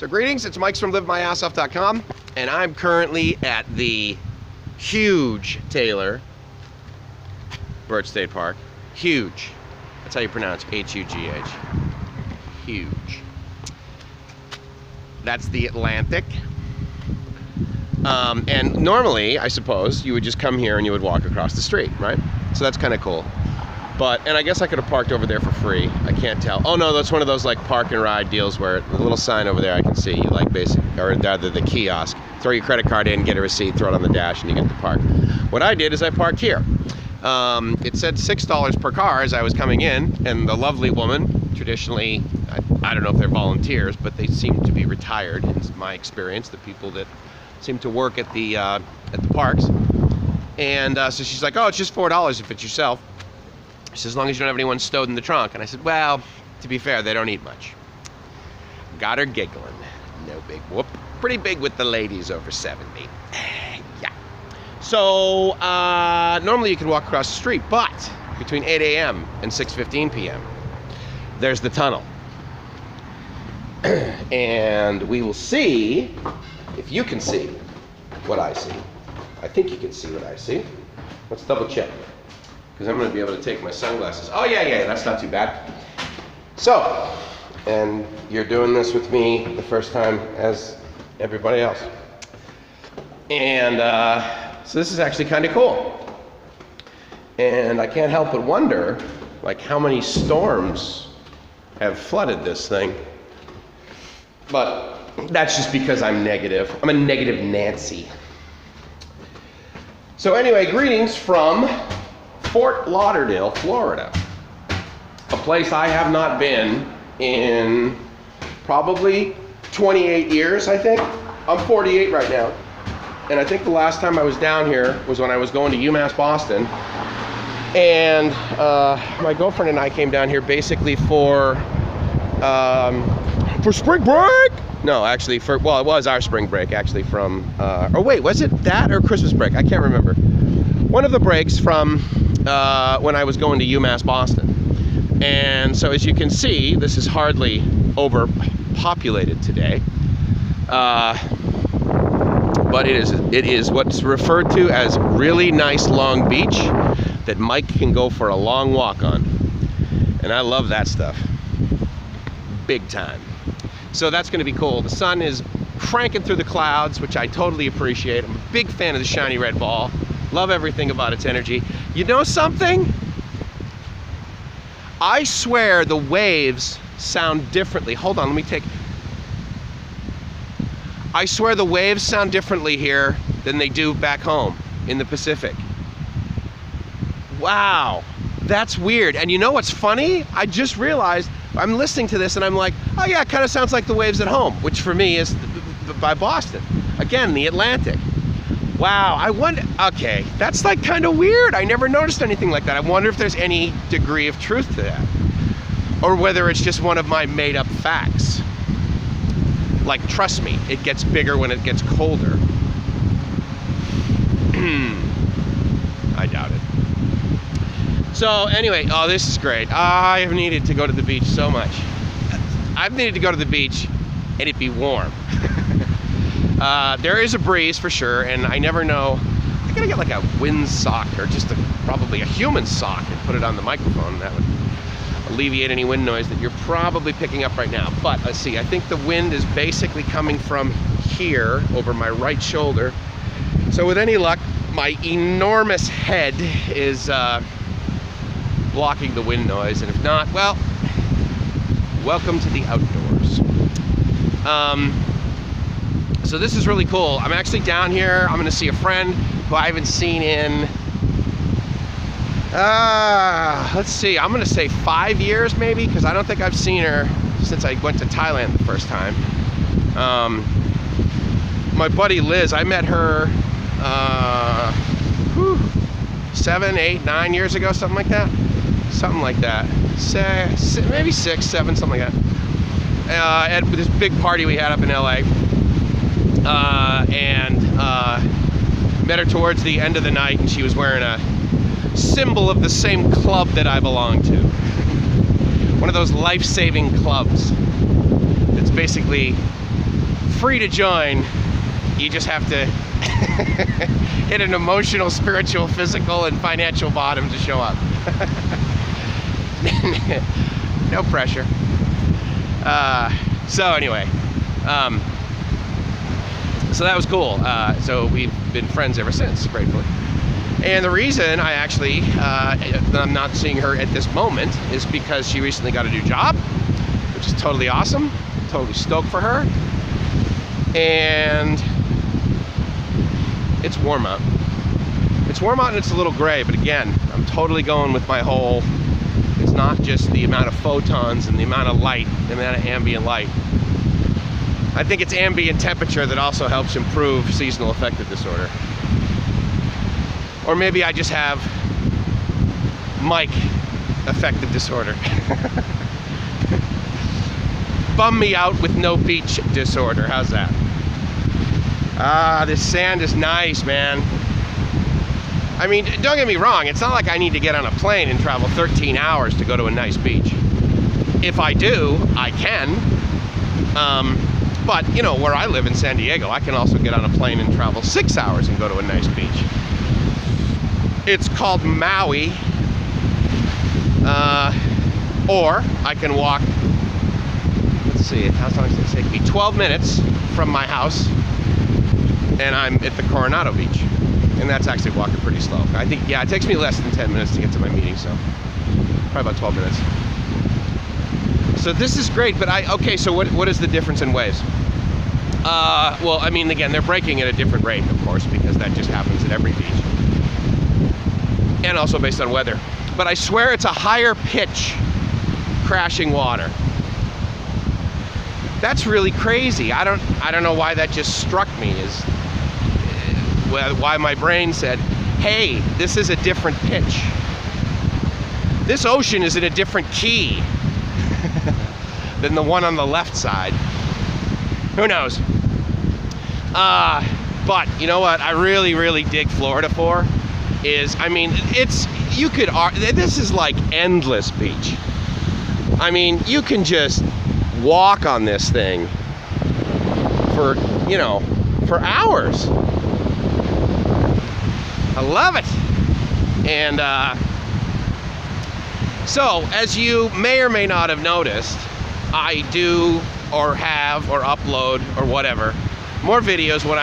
So greetings, it's Mike's from LiveMyAssOff.com, and I'm currently at the huge Taylor Birch State Park. Huge. That's how you pronounce H-U-G-H. Huge. That's the Atlantic. And normally, I suppose, you would just come here and you would walk across the street, right? So that's kind of cool. And I guess I could have parked over there for free. I can't tell. Oh no, that's one of those like park and ride deals where the little sign over there I can see, you like basic, or rather the kiosk. Throw your credit card in, get a receipt, throw it on the dash, and you get to park. What I did is I parked here. It said $6 per car as I was coming in, and the lovely woman, traditionally, I don't know if they're volunteers, but they seem to be retired, in my experience, the people that seem to work at the parks. And so she's like, oh, it's just $4 if it's yourself. She says, as long as you don't have anyone stowed in the trunk. And I said, well, to be fair, they don't eat much. Got her giggling. No big whoop. Pretty big with the ladies over 70. Yeah. So, normally you can walk across the street, but between 8 a.m. and 6:15 p.m., there's the tunnel. And we will see if you can see what I see. I think you can see what I see. Let's double check. Because I'm going to be able to take my sunglasses. Oh yeah, that's not too bad. So, and you're doing this with me the first time as everybody else. And so this is actually kind of cool. And I can't help but wonder, like, how many storms have flooded this thing. But that's just because I'm negative. I'm a negative Nancy. So anyway, greetings from Fort Lauderdale, Florida. A place I have not been in probably 28 years, I think. I'm 48 right now. And I think the last time I was down here was when I was going to UMass Boston. And my girlfriend and I came down here basically for spring break? No, actually, well, it was our spring break, actually, from, or wait, was it that or Christmas break? I can't remember. One of the breaks from when I was going to UMass Boston. And so as you can see, this is hardly overpopulated today. But it is what's referred to as really nice long beach that Mike can go for a long walk on. And I love that stuff. Big time. So that's gonna be cool. The sun is cranking through the clouds, which I totally appreciate. I'm a big fan of the shiny red ball. Love everything about its energy. You know something? I swear the waves sound differently. Hold on, let me take... I swear the waves sound differently here than they do back home in the Pacific. Wow, that's weird. And you know what's funny? I just realized, I'm listening to this and I'm like, oh yeah, it kind of sounds like the waves at home, which for me is by Boston. Again, the Atlantic. Wow, I wonder, okay, that's like kind of weird. I never noticed anything like that. I wonder if there's any degree of truth to that. Or whether it's just one of my made up facts. Like, trust me, it gets bigger when it gets colder. I doubt it. So anyway, oh, this is great. I have needed to go to the beach so much. I've needed to go to the beach and it be warm. There is a breeze for sure, and I never know. I gotta get like a wind sock or just probably a human sock and put it on the microphone. That would alleviate any wind noise that you're probably picking up right now. But let's see, I think the wind is basically coming from here over my right shoulder. So with any luck, my enormous head is blocking the wind noise, and if not, well, welcome to the outdoors. So this is really cool. I'm actually down here. I'm gonna see a friend who I haven't seen in, let's see, I'm gonna say 5 years maybe, because I don't think I've seen her since I went to Thailand the first time. My buddy Liz, I met her 7, 8, 9 years ago, something like that. Something like that. Maybe 6, 7, something like that. At this big party we had up in LA. Met her towards the end of the night, and she was wearing a symbol of the same club that I belong to. One of those life-saving clubs. It's basically free to join. You just have to hit an emotional, spiritual, physical, and financial bottom to show up. No pressure. So anyway, so that was cool. So we've been friends ever since, gratefully. And the reason I actually, I'm not seeing her at this moment is because she recently got a new job, which is totally awesome. Totally stoked for her. And it's warm out. It's warm out and it's a little gray, but again, I'm totally going with my whole, it's not just the amount of photons and the amount of light, the amount of ambient light. I think it's ambient temperature that also helps improve seasonal affective disorder. Or maybe I just have Mike affective disorder. Bum me out with no beach disorder. How's that? Ah, this sand is nice, man. I mean, don't get me wrong. It's not like I need to get on a plane and travel 13 hours to go to a nice beach. If I do, I can. But, you know, where I live in San Diego, I can also get on a plane and travel 6 hours and go to a nice beach. It's called Maui. Or I can walk, let's see, how long does it take me? 12 minutes from my house, and I'm at the Coronado Beach. And that's actually walking pretty slow. I think, yeah, it takes me less than 10 minutes to get to my meeting, so probably about 12 minutes. So this is great, but okay, so what is the difference in waves? Well, I mean, again, they're breaking at a different rate, of course, because that just happens at every beach. And also based on weather. But I swear it's a higher pitch crashing water. That's really crazy. I don't know why that just struck me, is why my brain said, hey, this is a different pitch. This ocean is in a different key than the one on the left side. Who knows? But you know what I really, really dig Florida for is, I mean, this is like endless beach. I mean, you can just walk on this thing for, you know, for hours. I love it. And so, as you may or may not have noticed, I do or have or upload or whatever more videos when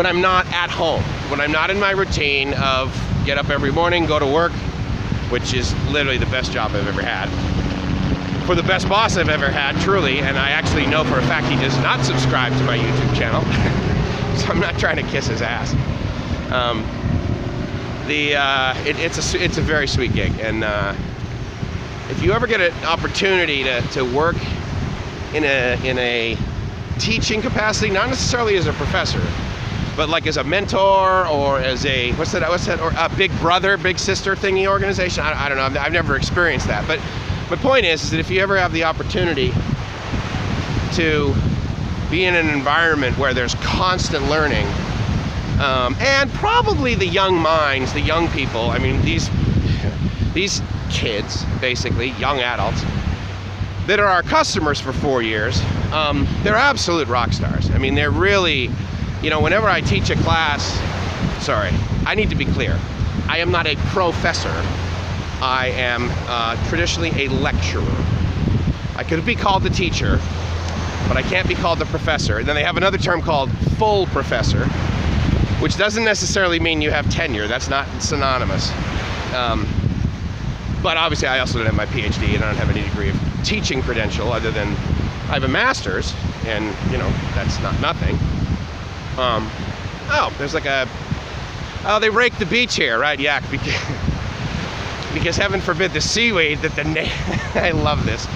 I'm not at home, when I'm not in my routine of get up every morning, go to work, which is literally the best job I've ever had, for the best boss I've ever had, truly. And I actually know for a fact he does not subscribe to my YouTube channel, so I'm not trying to kiss his ass. It's a very sweet gig, and if you ever get an opportunity to work in a teaching capacity, not necessarily as a professor, but like as a mentor or as a what's that or a big brother, big sister thingy organization. I don't know. I've never experienced that, but my point is that if you ever have the opportunity to be in an environment where there's constant learning, and probably the young minds, the young people, I mean, these kids, basically, young adults, that are our customers for 4 years, they're absolute rock stars. I mean, they're really, you know, whenever I teach a class, sorry, I need to be clear. I am not a professor. I am traditionally a lecturer. I could be called the teacher, but I can't be called the professor. And then they have another term called full professor, which doesn't necessarily mean you have tenure. That's not synonymous. But obviously I also don't have my PhD and I don't have any degree of teaching credential other than I have a master's, and you know, that's not nothing. Oh, there's like oh, they raked the beach here, right? Yeah, because heaven forbid the seaweed that I love this.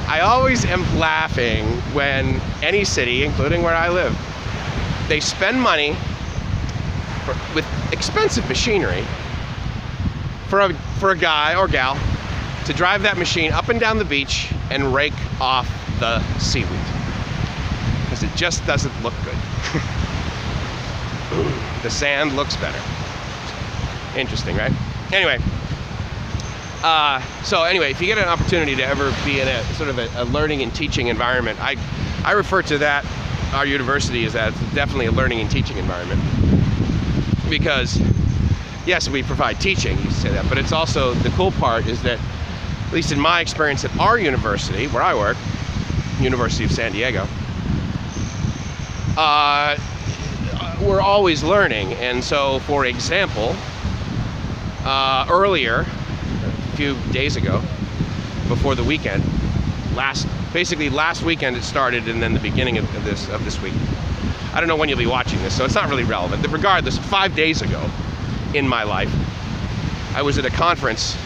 I always am laughing when any city, including where I live, they spend money with expensive machinery for a guy or gal to drive that machine up and down the beach and rake off the seaweed, because it just doesn't look good. The sand looks better. Interesting, right? Anyway, so anyway, if you get an opportunity to ever be in a sort of a learning and teaching environment, I refer to that, our university, as that it's definitely a learning and teaching environment. Because, yes, we provide teaching, you say that, but it's also, the cool part is that, at least in my experience at our university, where I work, University of San Diego, we're always learning. And so, for example, earlier, a few days ago, before the weekend, basically last weekend it started, and then the beginning of this week. I don't know when you'll be watching this, so it's not really relevant. But regardless, 5 days ago in my life, I was at a conference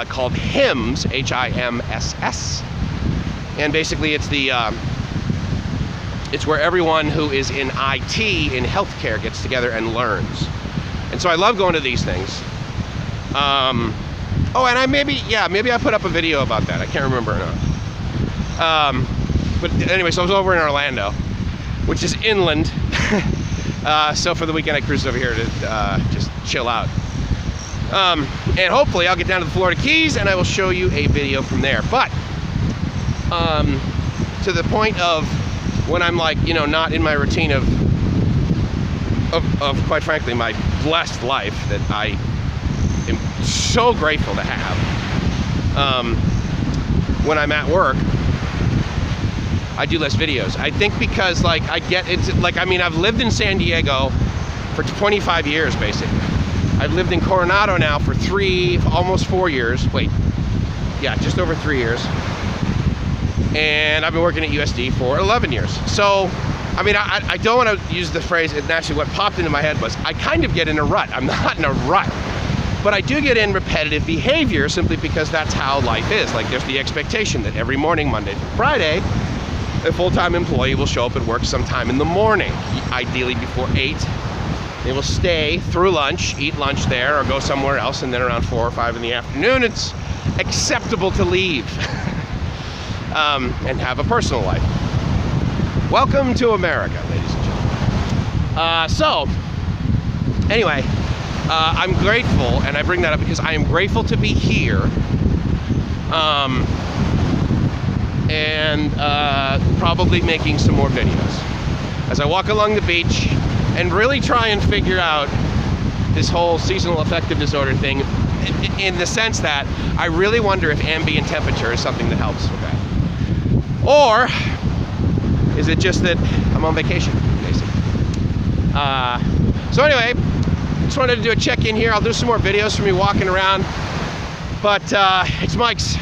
called HIMSS, H-I-M-S-S, and basically it's where everyone who is in IT, in healthcare, gets together and learns. And so I love going to these things. Oh, and maybe I put up a video about that. I can't remember or not. But anyway, so I was over in Orlando, which is inland. So for the weekend I cruised over here to just chill out. And hopefully I'll get down to the Florida Keys and I will show you a video from there. But to the point of when I'm like, you know, not in my routine of quite frankly my blessed life that I am so grateful to have. When I'm at work, I do less videos. I think because like I've lived in San Diego for 25 years basically. I've lived in Coronado now for almost 4 years. Wait, yeah, just over 3 years. And I've been working at USD for 11 years. So, I mean, I don't want to use the phrase, and actually what popped into my head was, I kind of get in a rut. I'm not in a rut. But I do get in repetitive behavior simply because that's how life is. Like there's the expectation that every morning, Monday through Friday, a full-time employee will show up at work sometime in the morning, ideally before 8. They will stay through lunch, eat lunch there, or go somewhere else, and then around 4 or 5 in the afternoon, it's acceptable to leave and have a personal life. Welcome to America, ladies and gentlemen. So, anyway, I'm grateful, and I bring that up because I am grateful to be here. And probably making some more videos as I walk along the beach and really try and figure out this whole seasonal affective disorder thing in the sense that I really wonder if ambient temperature is something that helps with that. Or is it just that I'm on vacation, basically? So anyway, just wanted to do a check-in here. I'll do some more videos from me walking around. But it's Mike's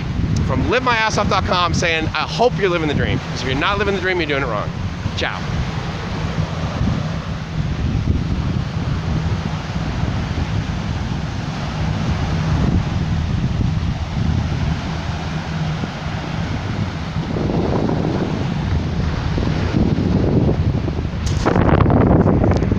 from LiveMyAssOff.com saying, I hope you're living the dream. Because if you're not living the dream, you're doing it wrong. Ciao.